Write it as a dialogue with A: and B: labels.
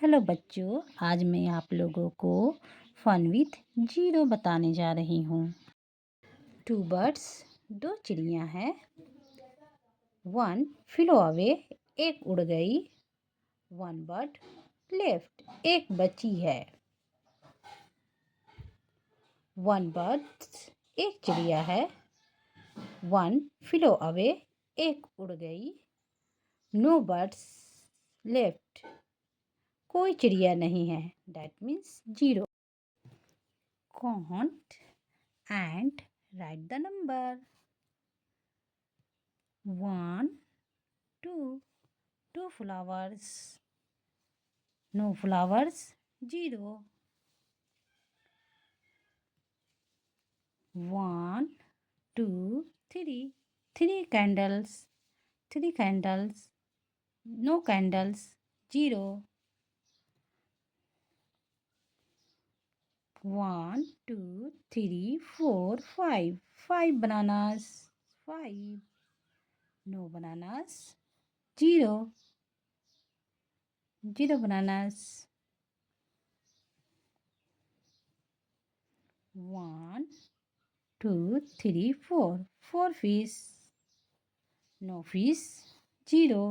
A: Hello बच्चों, आज मैं आप लोगों को फन विथ जीरो बताने जा रही हूँ। 2 बर्ड्स, 2 चिड़िया हैं। 1 फ्लो अवे, एक उड़ गई। 1 बर्ड लेफ्ट, एक बची है। 1 बर्ड्स, एक चिड़िया है। 1 फ्लो अवे, एक उड़ गई। नो बर्ड्स लेफ्ट, कोई चिड़िया नहीं है। That means 0. Count and write the number. 1, 2, 2 flowers. No flowers, 0. 1, 2, 3, 3 candles. 3 candles. No candles, 0. 1, 2, 3, 4, 5. 5 bananas. 5. No bananas, 0. 0 bananas. 1, 2, 3, 4. 4 fish. No fish, 0.